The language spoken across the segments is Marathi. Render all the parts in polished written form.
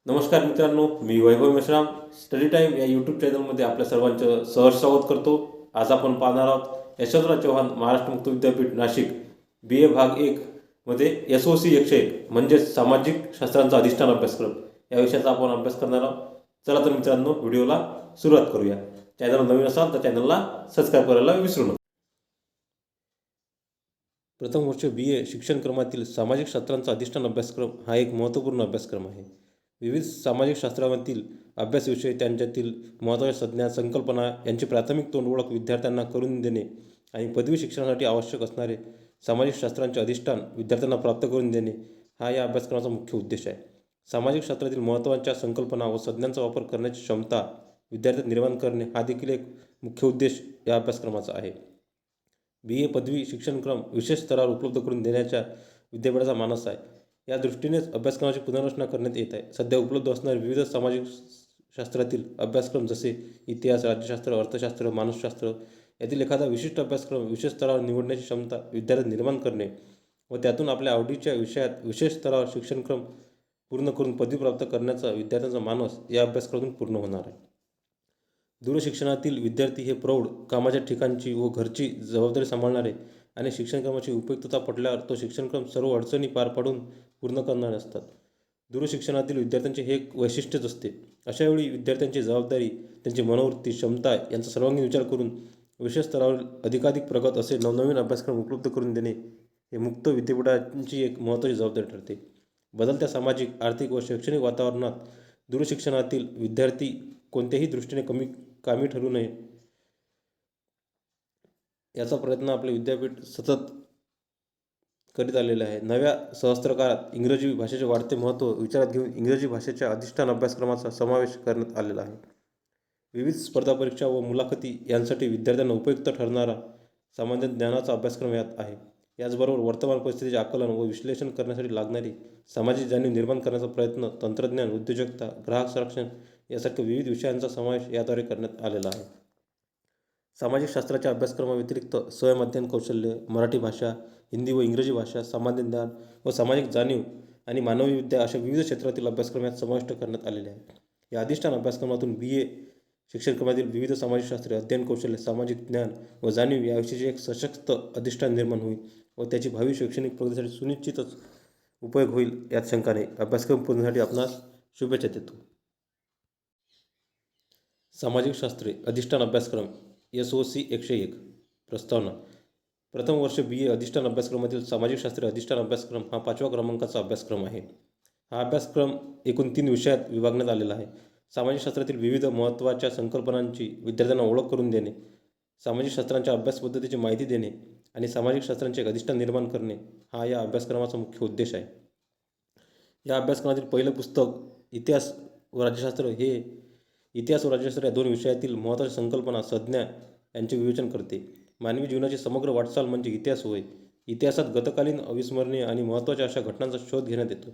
नमस्कार मित्रांनो, मी वैभव मेश्राम स्टडी टाईम या यूट्यूब चॅनलमध्ये आपल्या सर्वांचं सहर्ष स्वागत करतो. आज आपण पाहणार आहोत यशवंतराव चव्हाण महाराष्ट्र मुक्त विद्यापीठ नाशिक BA भाग 1 मध्ये SOC 101 म्हणजेच सामाजिक शास्त्रांचा अधिष्ठान अभ्यासक्रम या विषयाचा आपण अभ्यास करणार आहोत. चला तर मित्रांनो, व्हिडिओला सुरुवात करूया. चॅनल नवीन असाल तर चॅनलला सबस्क्राईब करायला विसरू नका. प्रथम वर्ष BA शिक्षणक्रमातील सामाजिक शास्त्रांचा अधिष्ठान अभ्यासक्रम हा एक महत्त्वपूर्ण अभ्यासक्रम आहे. विविध सामाजिक शास्त्रांमधील अभ्यासविषय, त्यांच्यातील महत्त्वाच्या संज्ञा, संकल्पना यांची प्राथमिक तोंड ओळख विद्यार्थ्यांना करून देणे आणि पदवी शिक्षणासाठी आवश्यक असणारे सामाजिक शास्त्रांचे अधिष्ठान विद्यार्थ्यांना प्राप्त करून देणे हा या अभ्यासक्रमाचा मुख्य उद्देश आहे. सामाजिक शास्त्रातील महत्त्वाच्या संकल्पना व संज्ञांचा वापर करण्याची क्षमता विद्यार्थ्यांत निर्माण करणे हा देखील एक मुख्य उद्देश या अभ्यासक्रमाचा आहे. BA पदवी शिक्षणक्रम विशेष स्तरावर उपलब्ध करून देण्याच्या विद्यापीठाचा मानस आहे. या दृष्टीनेच अभ्यासक्रमाची पुनर्रचना करण्यात येत आहे. सध्या उपलब्ध असणारे विविध सामाजिक शास्त्रातील अभ्यासक्रम जसे इतिहास, राज्यशास्त्र, अर्थशास्त्र, मानसशास्त्र यातील एखादा विशिष्ट अभ्यासक्रम विशेष स्तरावर निवडण्याची क्षमता विद्यार्थ्यांत निर्माण करणे व त्यातून आपल्या आवडीच्या विषयात विशेष स्तरावर शिक्षणक्रम पूर्ण करून पदवी प्राप्त करण्याचा विद्यार्थ्यांचा मानस या अभ्यासक्रमातून पूर्ण होणार आहे. दूरशिक्षणातील विद्यार्थी हे प्रौढ, कामाच्या ठिकाणची व घरची जबाबदारी सांभाळणारे आणि शिक्षणक्रमाची उपयुक्तता पटल्यावर तो शिक्षणक्रम सर्व अडचणी पार पाडून पूर्ण करणारे असतात. दूरशिक्षणातील विद्यार्थ्यांचे हे एक वैशिष्ट्यच असते. अशावेळी विद्यार्थ्यांची जबाबदारी, त्यांची मनोवृत्ती, क्षमता यांचा सर्वांगीण विचार करून विशेष स्तरावर अधिकाधिक प्रगत असे नवनवीन अभ्यासक्रम उपलब्ध करून देणे हे मुक्त विद्यापीठांची एक महत्त्वाची जबाबदारी ठरते. बदलत्या सामाजिक, आर्थिक व शैक्षणिक वातावरणात दूरशिक्षणातील विद्यार्थी कोणत्याही दृष्टीने कामी ठरू नये याचा प्रयत्न आपले विद्यापीठ सतत करीत आलेले आहे. नव्या सहस्त्रकाळात इंग्रजी भाषेचे वाढते महत्त्व विचारात घेऊन इंग्रजी भाषेच्या अधिष्ठान अभ्यासक्रमाचा समावेश करण्यात आलेला आहे. विविध स्पर्धा परीक्षा व मुलाखती यांसाठी विद्यार्थ्यांना उपयुक्त ठरणारा सामान्य ज्ञानाचा अभ्यासक्रम यात आहे. याचबरोबर वर्तमान परिस्थितीचे आकलन व विश्लेषण करण्यासाठी लागणारी सामाजिक जाणीव निर्माण करण्याचा प्रयत्न, तंत्रज्ञान, उद्योजकता, ग्राहक संरक्षण यासारख्या विविध विषयांचा समावेश याद्वारे करण्यात आलेला आहे. सामाजिक शास्त्राच्या अभ्यासक्रमाव्यतिरिक्त स्वयं अध्ययन कौशल्य, मराठी भाषा, हिंदी व इंग्रजी भाषा, सामान्य ज्ञान व सामाजिक जाणीव आणि मानवी विद्या अशा विविध क्षेत्रातील अभ्यासक्रम यात समाविष्ट करण्यात आलेले आहेत. या अधिष्ठान अभ्यासक्रमातून BA शिक्षणक्रमातील विविध सामाजिक शास्त्रे, अध्ययन कौशल्य, सामाजिक ज्ञान व जाणीव याविषयीचे एक सशक्त अधिष्ठान निर्माण होईल व त्याची भावी शैक्षणिक प्रगतीसाठी सुनिश्चितच उपयोग होईल यात शंका नाही. अभ्यासक्रम पूर्णसाठी आपणास शुभेच्छा देतो. सामाजिक शास्त्रे अधिष्ठान अभ्यासक्रम SOC 101 प्रस्तावना. प्रथम वर्ष BA अधिष्ठान अभ्यासक्रमातील सामाजिक शास्त्रे अधिष्ठान अभ्यासक्रम हा 5व्या क्रमांकाचा अभ्यासक्रम आहे. हा अभ्यासक्रम एकूण 3 विषयात विभागण्यात आलेला आहे. सामाजिक शास्त्रातील विविध महत्त्वाच्या संकल्पनांची विद्यार्थ्यांना ओळख करून देणे, सामाजिक शास्त्रांच्या अभ्यास पद्धतीची माहिती देणे आणि सामाजिक शास्त्रांचे एक अधिष्ठान निर्माण करणे हा या अभ्यासक्रमाचा मुख्य उद्देश आहे. या अभ्यासक्रमातील पहिलं पुस्तक इतिहास व राज्यशास्त्र या दोन विषयातील महत्त्वाच्या संकल्पना, संज्ञा यांचे विवेचन करते. मानवी जीवनाची समग्र वाटचाल म्हणजे इतिहास होय. इतिहासात गतकालीन, अविस्मरणीय आणि महत्त्वाच्या अशा घटनांचा शोध घेण्यात येतो.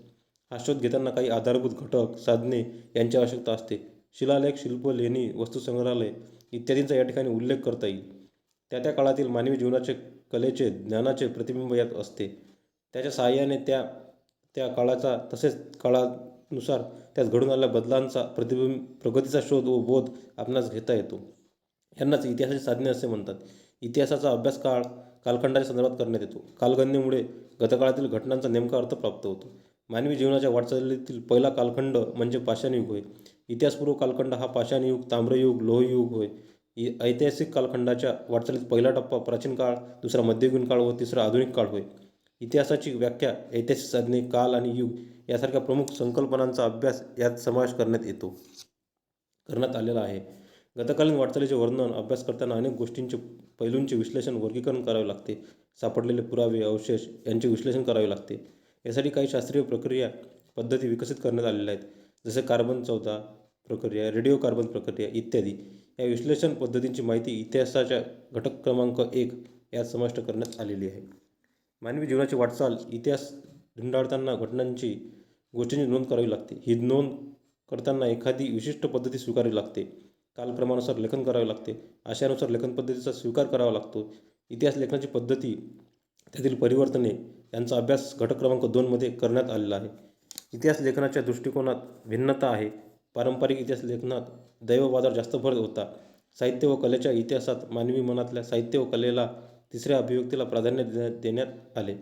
हा शोध घेताना काही आधारभूत घटक, साधने यांची आवश्यकता असते. शिलालेख, शिल्प, लेणी, वस्तुसंग्रहालय इत्यादींचा या ठिकाणी उल्लेख करता येईल. त्या काळातील मानवी जीवनाचे, कलेचे, ज्ञानाचे प्रतिबिंब यात असते. त्याच्या सहाय्याने त्या काळाचा तसेच काळानुसार त्यात घडून आलेल्या बदलांचा प्रगतीचा शोध व बोध आपणास घेता येतो. यांनाच इतिहासाची साधने असे म्हणतात. इतिहासाचा अभ्यास कालखंडाच्या संदर्भात करण्यात येतो. कालगणनेमुळे गतकाळातील घटनांचा नेमका अर्थ प्राप्त होतो. मानवी जीवनाच्या वाटचालीतील पहिला कालखंड म्हणजे पाषाणयुग होय. इतिहासपूर्व कालखंड हा पाषाणयुग, ताम्रयुग, लोहयुग होय. ऐतिहासिक कालखंडाच्या वाटचालीत पहिला टप्पा प्राचीन काळ, दुसरा मध्ययुगीन काळ व तिसरा आधुनिक काळ होय. इतिहासाची व्याख्या, ऐतिहासिक साधने, काल आणि युग यासारख्या प्रमुख संकल्पनांचा अभ्यास यात समावेश करण्यात आलेला आहे. गतकालीन वाटचालीचे वर्णन अभ्यास करताना अनेक पैलूंचे विश्लेषण, वर्गीकरण करावे लागते. सापडलेले पुरावे, अवशेष यांचे विश्लेषण करावे लागते. यासाठी काही शास्त्रीय प्रक्रिया, पद्धती विकसित करण्यात आलेल्या आहेत, जसे कार्बन 14 प्रक्रिया, रेडिओ कार्बन प्रक्रिया इत्यादी. या विश्लेषण पद्धतींची माहिती इतिहासाच्या घटक क्रमांक 1 यात समाविष्ट करण्यात आलेली आहे. मानवी जीवनाची वाटचाल इतिहास ढिंडाळताना गोष्टींची नोंद करावी लागते. ही नोंद करताना एखादी विशिष्ट पद्धती स्वीकारावी लागते. कालक्रमानुसार लेखन करावे लागते. आशयानुसार लेखन पद्धतीचा स्वीकार करावा लागतो. इतिहास लेखनाची पद्धती, त्यातील परिवर्तने यांचा अभ्यास घटक क्रमांक 2 मध्ये करण्यात आलेला आहे. इतिहास लेखनाच्या दृष्टिकोनात भिन्नता आहे. पारंपरिक इतिहास लेखनात दैववादावर जास्त भर होता. साहित्य व कलेच्या इतिहासात मानवी मनातल्या साहित्य व कलेला तिसऱ्या अभिव्यक्तीला प्राधान्य देण्यात आले.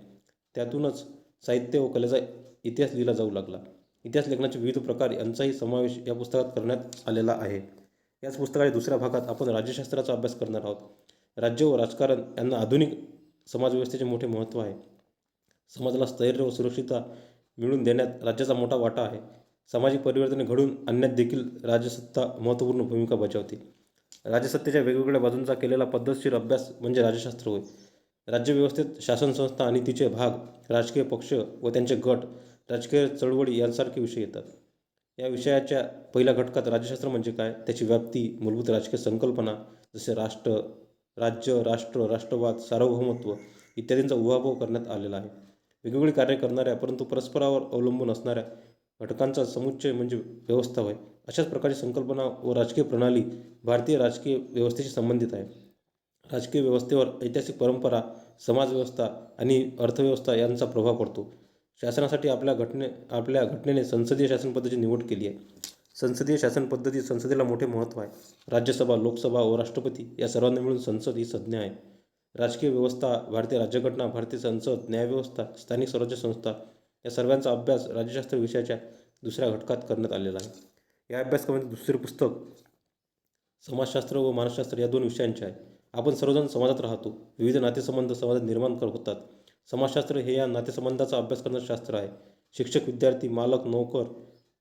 त्यातूनच साहित्य व कलेचा इतिहास लिहिला जाऊ लागला. इतिहास लेखनाचे विविध प्रकार यांचाही समावेश या पुस्तकात करण्यात आलेला आहे. याच पुस्तकाच्या दुसऱ्या भागात आपण राज्यशास्त्राचा अभ्यास करणार आहोत. राज्य व राजकारण यांना आधुनिक समाजव्यवस्थेचे मोठे महत्त्व आहे. समाजाला स्थैर्य व सुरक्षितता मिळवून देण्यात राज्याचा मोठा वाटा आहे. सामाजिक परिवर्तने घडवून आणण्यात देखील राजसत्ता महत्त्वपूर्ण भूमिका बजावते. राज्यसत्तेच्या वेगवेगळ्या बाजूंचा केलेला पद्धतशीर अभ्यास म्हणजे राज्यशास्त्र होय. राज्यव्यवस्थेत शासन संस्था आणि तिचे भाग, राजकीय पक्ष व त्यांचे गट, राजकीय चळवळी यांसारखे विषय येतात. या विषयाच्या पहिल्या घटकात राज्यशास्त्र म्हणजे काय, त्याची व्याप्ती, मूलभूत राजकीय संकल्पना जसे राष्ट्र, राज्य, राष्ट्र, राष्ट्रवाद, सार्वभौमत्व इत्यादींचा उहापोह करण्यात आलेला आहे. वेगवेगळी कार्य करणाऱ्या परंतु परस्परावर अवलंबून असणाऱ्या घटकांचा समुच्चय म्हणजे व्यवस्था होय. अशाच प्रकारची संकल्पना व राजकीय प्रणाली भारतीय राजकीय व्यवस्थेशी संबंधित आहे. राजकीय व्यवस्थेवर ऐतिहासिक परंपरा, समाजव्यवस्था आणि अर्थव्यवस्था यांचा प्रभाव पडतो. शासनासाठी आपल्या घटनेने संसदीय शासन पद्धतीची निवड केली आहे. संसदीय शासन पद्धतीत संसदेला मोठे महत्त्व आहे. राज्यसभा, लोकसभा व राष्ट्रपती या सर्वांना मिळून संसद ही संज्ञा आहे. राजकीय व्यवस्था, भारतीय राज्यघटना, भारतीय संसद, न्यायव्यवस्था, स्थानिक स्वराज्य संस्था या सर्वांचा अभ्यास राज्यशास्त्र विषयाच्या दुसऱ्या घटकात करण्यात आलेला आहे. या अभ्यासक्रमातील दुसरे पुस्तक समाजशास्त्र व मानसशास्त्र या दोन विषयांचे आहे. आपण सर्वजण समाजात राहतो. विविध नातेसंबंध समाजात निर्माण होतात. समाजशास्त्र हे या नातेसंबंधाचा अभ्यास करणारे शास्त्र आहे. शिक्षक, विद्यार्थी, मालक, नोकर,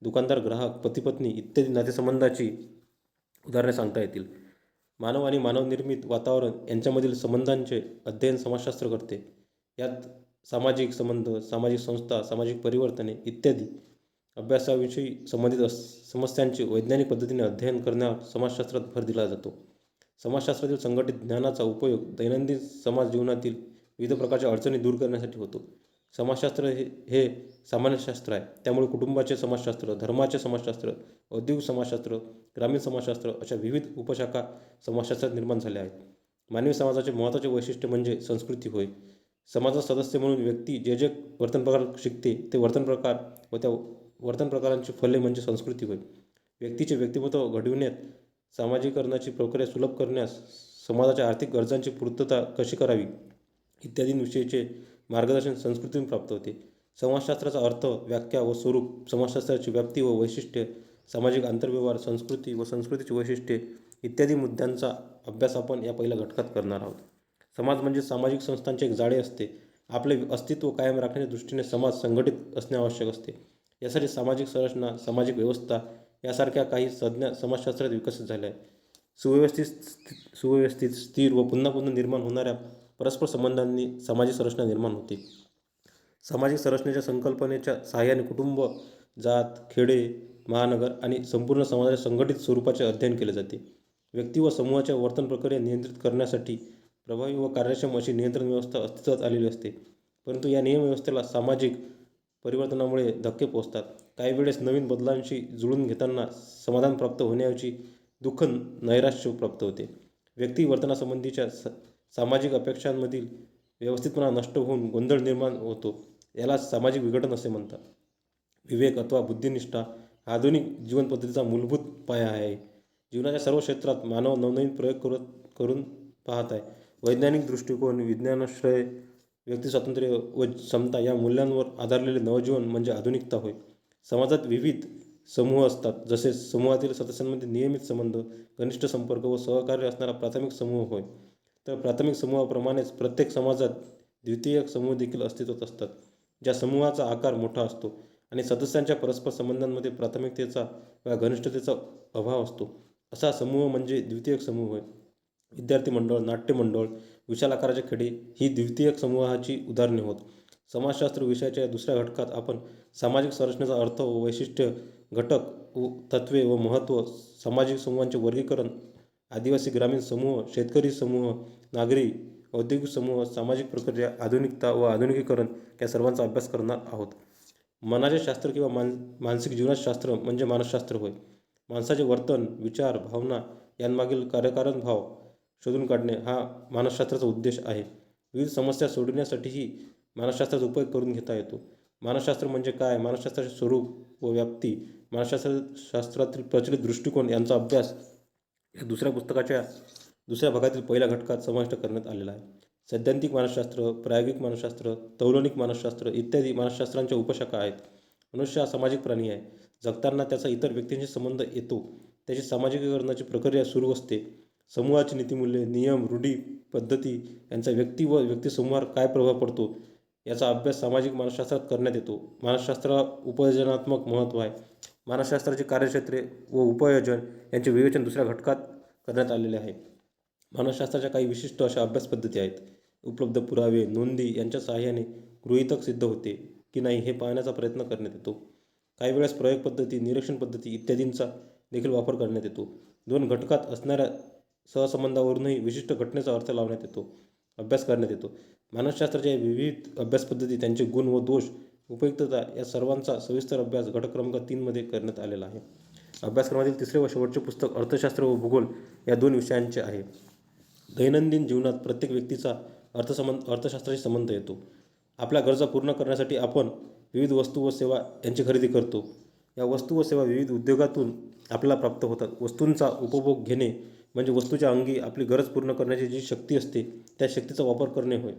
दुकानदार, ग्राहक, पती-पत्नी इत्यादी नातेसंबंधाची उदाहरणे सांगता येतील. मानव आणि मानवनिर्मित वातावरण यांच्यामधील संबंधांचे अध्ययन समाजशास्त्र करते. यात सामाजिक संबंध, सामाजिक संस्था, सामाजिक परिवर्तने इत्यादी अभ्यासाविषयी संबंधित समस्यांचे वैज्ञानिक पद्धतीने अध्ययन करण्यावर समाजशास्त्रात भर दिला जातो. समाजशास्त्रातील संघटित ज्ञानाचा उपयोग दैनंदिन समाज जीवनातील विविध प्रकारच्या अडचणी दूर करण्यासाठी होतो. समाजशास्त्र हे सामान्यशास्त्र आहे. त्यामुळे कुटुंबाचे समाजशास्त्र, धर्माचे समाजशास्त्र, औद्योगिक समाजशास्त्र, ग्रामीण समाजशास्त्र अशा विविध उपशाखा समाजशास्त्रात निर्माण झाल्या आहेत. मानवी समाजाचे महत्त्वाचे वैशिष्ट्य म्हणजे संस्कृती होय. समाजात सदस्य म्हणून व्यक्ती जे जे वर्तन प्रकार शिकते ते वर्तन प्रकार व त्या वर्तन प्रकारांची फले म्हणजे संस्कृती होय. व्यक्तीचे व्यक्तिमत्व घडविण्यात, सामाजिकरणाची प्रक्रिया सुलभ करण्यास, समाजाच्या आर्थिक गरजांची पूर्तता कशी करावी इत्यादींविषयीचे मार्गदर्शन संस्कृतीतून प्राप्त होते. समाजशास्त्राचा अर्थ, व्याख्या व स्वरूप, समाजशास्त्राची व्याप्ती व वैशिष्ट्ये, सामाजिक आंतरव्यवहार, संस्कृती व संस्कृतीची वैशिष्ट्ये इत्यादी मुद्द्यांचा अभ्यास आपण या पहिल्या घटकात करणार आहोत. समाज म्हणजे सामाजिक संस्थांचे एक जाळे असते. आपले अस्तित्व कायम राखण्याच्या दृष्टीने समाज संघटित असणे आवश्यक असते. यासाठी सामाजिक संरचना, सामाजिक व्यवस्था यासारख्या काही संज्ञा समाजशास्त्रात विकसित झाल्या आहेत. सुव्यवस्थित, स्थिर व पुन्हा पुन्हा निर्माण होणाऱ्या परस्पर संबंधांनी सामाजिक संरचना निर्माण होते. सामाजिक संरचनेच्या संकल्पनेच्या सहाय्याने कुटुंब, जात, खेडे, महानगर आणि संपूर्ण समाजाच्या संघटित स्वरूपाचे अध्ययन केले जाते. व्यक्ती व समूहाच्या वर्तन प्रक्रिया नियंत्रित करण्यासाठी प्रभावी व कार्यक्षम अशी नियंत्रण व्यवस्था अस्तित्वात आलेली असते. परंतु या नियमव्यवस्थेला सामाजिक परिवर्तनामुळे धक्के पोचतात. काही वेळेस नवीन बदलांशी जुळून घेताना समाधान प्राप्त होण्याऐवजी दुःख, नैराश्य प्राप्त होते. व्यक्ती वर्तनासंबंधीच्या सामाजिक अपेक्षांमधील व्यवस्थितपणा नष्ट होऊन गोंधळ निर्माण होतो. याला सामाजिक विघटन असे म्हणतात. विवेक अथवा बुद्धिनिष्ठा हा आधुनिक जीवनपद्धतीचा मूलभूत पाया आहे. जीवनाच्या सर्व क्षेत्रात मानव नवनवीन प्रयोग करून पाहत आहे. वैज्ञानिक दृष्टिकोन, विज्ञानाश्रय, व्यक्तिस्वातंत्र्य व समता या मूल्यांवर आधारलेले नवजीवन म्हणजे आधुनिकता होय. समाजात विविध समूह असतात. जसे समूहातील सदस्यांमध्ये नियमित संबंध, घनिष्ठ संपर्क व सहकार्य असणारा प्राथमिक समूह होय. तर प्राथमिक समूहाप्रमाणेच प्रत्येक समाजात द्वितीयक समूह देखील अस्तित्वात असतात. ज्या समूहाचा आकार मोठा असतो आणि सदस्यांच्या परस्पर संबंधांमध्ये प्राथमिकतेचा वा घनिष्ठतेचा अभाव असतो, असा समूह म्हणजे द्वितीयक समूह होय. विद्यार्थी मंडळ, नाट्यमंडळ, विशाल आकाराचे खेडे ही द्वितीयक समूहाची उदाहरणे होत. समाजशास्त्र विषयाच्या दुसऱ्या घटकात आपण सामाजिक संरचनेचा अर्थ व वैशिष्ट्य, घटक व तत्त्वे व महत्त्व, सामाजिक समूहांचे वर्गीकरण, आदिवासी ग्रामीण समूह, शेतकरी समूह, नागरी औद्योगिक समूह, सामाजिक प्रक्रिया, आधुनिकता व आधुनिकीकरण या सर्वांचा अभ्यास करणार आहोत. मनाचे शास्त्र किंवा मानसिक जीवनाचे शास्त्र म्हणजे मानसशास्त्र होय. माणसाचे वर्तन, विचार, भावना यांमागील कार्यकारण भाव शोधून काढणे हा मानसशास्त्राचा उद्देश आहे. विविध समस्या सोडवण्यासाठीही मानसशास्त्राचा उपयोग करून घेता येतो. मानसशास्त्र म्हणजे काय, मानसशास्त्राचे स्वरूप व व्याप्ती, शास्त्रातील प्रचलित दृष्टिकोन यांचा अभ्यास या दुसऱ्या पुस्तकाच्या दुसऱ्या भागातील पहिल्या घटकात समाविष्ट करण्यात आलेला आहे. सैद्धांतिक मानसशास्त्र, प्रायोगिक मानसशास्त्र, तौलनिक मानसशास्त्र इत्यादी मानसशास्त्रांच्या उपशाखा आहेत. मनुष्य हा सामाजिक प्राणी आहे. जगताना त्याचा इतर व्यक्तींशी संबंध येतो. त्याची सामाजिकीकरणाची प्रक्रिया सुरू असते. समूहाची नीतिमूल्ये, नियम, रूढी, पद्धती यांचा व्यक्ती व व्यक्तिसमूहावर काय प्रभाव पडतो याचा अभ्यास सामाजिक मानसशास्त्रात करण्यात येतो. मानसशास्त्राला उपयोजनात्मक महत्त्व आहे. मानसशास्त्राची कार्यक्षेत्रे व उपयोजन यांचे विवेचन दुसऱ्या घटकात करण्यात आलेले आहे. मानसशास्त्राच्या काही विशिष्ट अशा अभ्यास पद्धती आहेत. उपलब्ध पुरावे, नोंदी यांच्या सहाय्याने गृहीतक सिद्ध होते की नाही हे पाहण्याचा प्रयत्न करण्यात येतो. काही वेळेस प्रयोग पद्धती, निरीक्षण पद्धती इत्यादींचा देखील वापर करण्यात येतो. दोन घटकात असणाऱ्या सहसंबंधावरूनही विशिष्ट घटनेचा अर्थ लावण्यात येतो, अभ्यास करण्यात येतो. मानसशास्त्राच्या विविध अभ्यास पद्धती, त्यांचे गुण व दोष, उपयुक्तता या सर्वांचा सविस्तर अभ्यास घटक क्रमांक 3 मध्ये करण्यात आलेला आहे. अभ्यासक्रमातील तिसरे व शेवटचे पुस्तक अर्थशास्त्र व भूगोल या 2 विषयांचे आहे. दैनंदिन जीवनात प्रत्येक व्यक्तीचा अर्थशास्त्राशी संबंध येतो. आपल्या गरजा पूर्ण करण्यासाठी आपण विविध वस्तू व सेवा यांची खरेदी करतो. या वस्तू व सेवा विविध उद्योगातून आपल्याला प्राप्त होतात. वस्तूंचा उपभोग घेणे म्हणजे वस्तूच्या अंगी आपली गरज पूर्ण करण्याची जी शक्ती असते त्या शक्तीचा वापर करणे होय.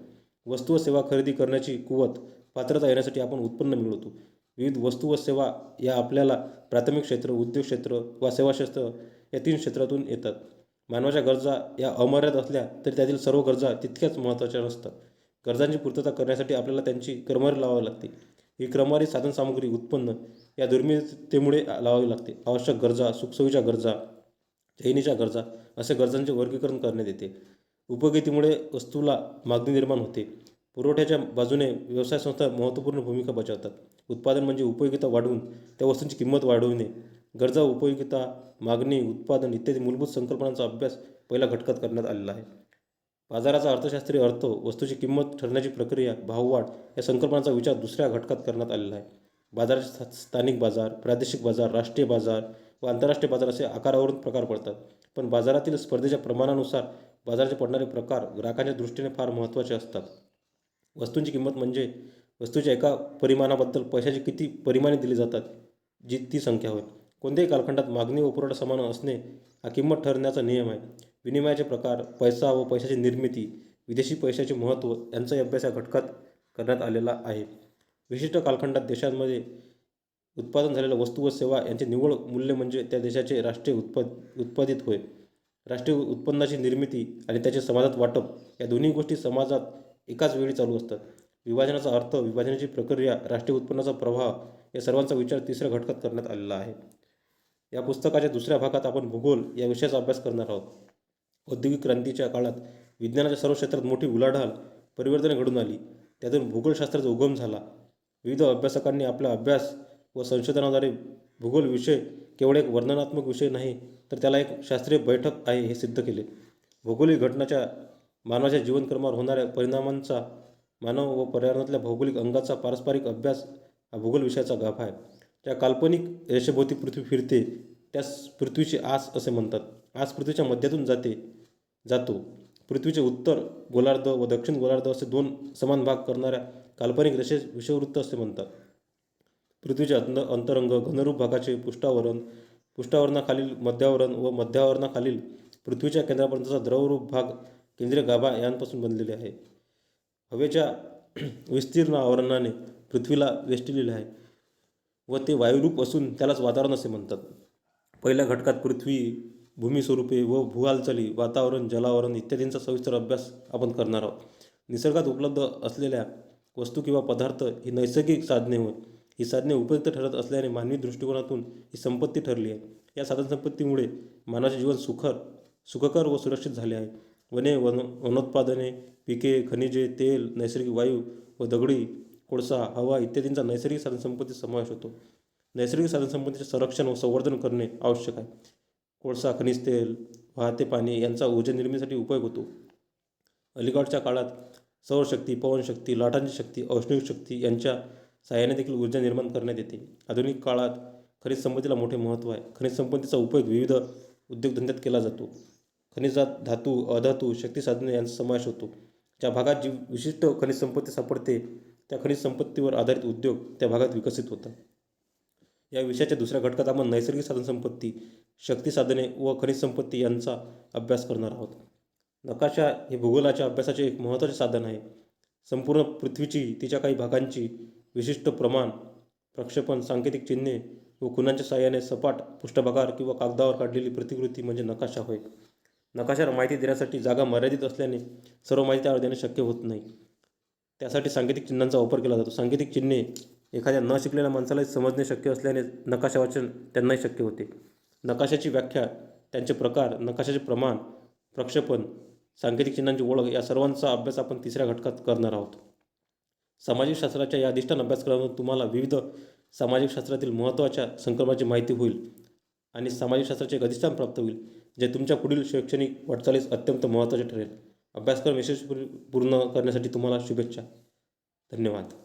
वस्तू व सेवा खरेदी करण्याची कुवत, पात्रता येण्यासाठी आपण उत्पन्न मिळवतो. विविध वस्तू व सेवा या आपल्याला प्राथमिक क्षेत्र, उद्योग क्षेत्र वा सेवा क्षेत्र या 3 क्षेत्रातून येतात. मानवाच्या गरजा या अमर्याद असल्या तरी त्यातील सर्व गरजा तितक्याच महत्त्वाच्या नसतात. गरजांची पूर्तता करण्यासाठी आपल्याला त्यांची क्रमवारी लावावी लागते. ही क्रमवारी साधनसामुग्री, उत्पन्न या दुर्मिळतेमुळे लावावी लागते. आवश्यक गरजा, सुखसोयीच्या गरजा, चैनीच्या गरजा असे गरजांचे वर्गीकरण करण्यात येते. उपयोगितेमुळे वस्तूला मागणी निर्माण होते. पुरवठ्याच्या बाजूने व्यवसाय संस्था महत्त्वपूर्ण भूमिका बजावतात. उत्पादन म्हणजे उपयोगिता वाढवून त्या वस्तूंची किंमत वाढवणे. गरजा, उपयोगिता, मागणी, उत्पादन इत्यादी मूलभूत संकल्पनांचा अभ्यास पहिल्या घटकात करण्यात आलेला आहे. बाजाराचा अर्थशास्त्रीय अर्थ, वस्तूची किंमत ठरण्याची प्रक्रिया, भाववाढ या संकल्पनांचा विचार दुसऱ्या घटकात करण्यात आलेला आहे. बाजाराचे स्थानिक बाजार, प्रादेशिक बाजार, राष्ट्रीय बाजार व आंतरराष्ट्रीय बाजार असे आकारावरून प्रकार पडतात. पण बाजारातील स्पर्धेच्या प्रमाणानुसार बाजाराचे पडणारे प्रकार ग्राहकांच्या दृष्टीने फार महत्त्वाचे असतात. वस्तूंची किंमत म्हणजे वस्तूच्या एका परिमाणाबद्दल पैशाचे किती परिमाणे दिली जातात जी ती संख्या होय. कोणत्याही कालखंडात मागणी व पुरवठा समान असणे हा किंमत ठरवण्याचा नियम आहे. विनिमयाचे प्रकार, पैसा व पैशाची निर्मिती, विदेशी पैशाचे महत्त्व यांचाही अभ्यास या घटकात करण्यात आलेला आहे. विशिष्ट कालखंडात देशांमध्ये उत्पादन झालेल्या वस्तू व सेवा यांचे निव्वळ मूल्य म्हणजे त्या देशाचे राष्ट्रीय उत्पादित होय. राष्ट्रीय उत्पन्नाची निर्मिती आणि त्याचे समाजात वाटप या दोन्ही गोष्टी समाजात एकाच वेळी चालू असतात. विभाजनाचा अर्थ, विभाजनाची प्रक्रिया, राष्ट्रीय उत्पन्नाचा प्रभाव या सर्वांचा विचार तिसऱ्या घटकात करण्यात आलेला आहे. या पुस्तकाच्या दुसऱ्या भागात आपण भूगोल या विषयाचा अभ्यास करणार आहोत. औद्योगिक क्रांतीच्या काळात विज्ञानाच्या सर्व क्षेत्रात मोठी उलाढाल, परिवर्तने घडून आली. त्यातून भूगोलशास्त्राचा उगम झाला. विविध अभ्यासकांनी आपला अभ्यास व संशोधनाद्वारे भूगोल विषय केवळ एक वर्णनात्मक विषय नाही तर त्याला एक शास्त्रीय बैठक आहे हे सिद्ध केले. भौगोलिक घटनाच्या मानवाच्या जीवनक्रमावर होणाऱ्या परिणामांचा, मानव व पर्यावरणातल्या भौगोलिक अंगाचा पारस्परिक अभ्यास हा भूगोल विषयाचा गाभा आहे. त्या काल्पनिक रेषेभोवती पृथ्वी फिरते त्यास पृथ्वीची आस असे म्हणतात. आस पृथ्वीच्या मध्यातून जातो. पृथ्वीचे उत्तर गोलार्ध व दक्षिण गोलार्ध असे 2 समान भाग करणाऱ्या काल्पनिक रेषेस विषुववृत्त असे म्हणतात. पृथ्वीचे अंतरंग, घनरूप भागाचे पृष्ठावरणाखालील मध्यावरण व मध्यावरणाखालील पृथ्वीच्या केंद्रापर्यंतचा द्रवरूप भाग केंद्रीय गाभा यांपासून बनलेले आहे. हवेच्या विस्तीर्ण आवरणाने पृथ्वीला वेष्टिलेले आहे व ते वायुरूप असून त्यालाच वातावरण असे म्हणतात. पहिल्या घटकात पृथ्वी, भूमिस्वरूपे व भूहालचाली, वातावरण, जलावरण इत्यादींचा सविस्तर अभ्यास आपण करणार आहोत. निसर्गात उपलब्ध असलेल्या वस्तू किंवा पदार्थ ही नैसर्गिक साधने होय. ही साधने उपयुक्त ठरत असल्याने मानवी दृष्टिकोनातून ही संपत्ती ठरली आहे. या साधनसंपत्तीमुळे मानवाचे जीवन सुखकर व सुरक्षित झाले आहे. वनोत्पादने, पिके, खनिजे, तेल, नैसर्गिक वायू व दगडी, कोळसा, हवा इत्यादींचा नैसर्गिक साधनसंपत्तीत समावेश होतो. नैसर्गिक साधनसंपत्तीचे संरक्षण व संवर्धन करणे आवश्यक आहे. कोळसा, खनिज तेल, वाहते पाणी यांचा ऊर्जा निर्मितीसाठी उपयोग होतो. अलीकडच्या काळात सौरशक्ती, पवनशक्ती, लाटांची शक्ती, औष्णिक शक्ती यांच्या साहाय्याने देखील ऊर्जा निर्माण करण्यात येते. आधुनिक काळात खनिज संपत्तीला मोठे महत्त्व आहे. खनिज संपत्तीचा उपयोग विविध उद्योगधंद्यात केला जातो. खनिजात धातू, अधातू, शक्ती साधने यांचा समावेश होतो. ज्या भागात जी विशिष्ट खनिज संपत्ती सापडते त्या खनिज संपत्तीवर आधारित उद्योग त्या भागात विकसित होतात. या विषयाच्या दुसऱ्या घटकात आपण नैसर्गिक साधनसंपत्ती, शक्ती साधने व खनिज संपत्ती यांचा अभ्यास करणार आहोत. नकाशा हे भूगोलाच्या अभ्यासाचे एक महत्त्वाचे साधन आहे. संपूर्ण पृथ्वीची, तिच्या काही भागांची विशिष्ट प्रमाण, प्रक्षेपण, सांकेतिक चिन्हे व खुणांच्या साहाय्याने सपाट पृष्ठभागावर किंवा कागदावर काढलेली प्रतिकृती म्हणजे नकाशा होय. नकाशावर माहिती देण्यासाठी जागा मर्यादित असल्याने सर्व माहिती त्यावर देणे शक्य होत नाही. त्यासाठी सांकेतिक चिन्हांचा वापर केला जातो. सांकेतिक चिन्हे एखाद्या न शिकलेल्या माणसालाही समजणे शक्य असल्याने नकाशा वाचन त्यांनाही शक्य होते. नकाशाची व्याख्या, त्यांचे प्रकार, नकाशाचे प्रमाण, प्रक्षेपण, सांकेतिक चिन्हांची ओळख या सर्वांचा अभ्यास आपण तिसऱ्या घटकात करणार आहोत. सामाजिक शास्त्राच्या या अधिष्ठान अभ्यासक्रमातून तुम्हाला विविध सामाजिक शास्त्रातील महत्त्वाच्या संकल्पनांची माहिती होईल आणि सामाजिक शास्त्राचे एक अधिष्ठान प्राप्त होईल, जे तुमच्या पुढील शैक्षणिक वाटचालीस अत्यंत महत्त्वाचे ठरेल. अभ्यासक्रम यशस्वी पूर्ण करण्यासाठी तुम्हाला शुभेच्छा. धन्यवाद.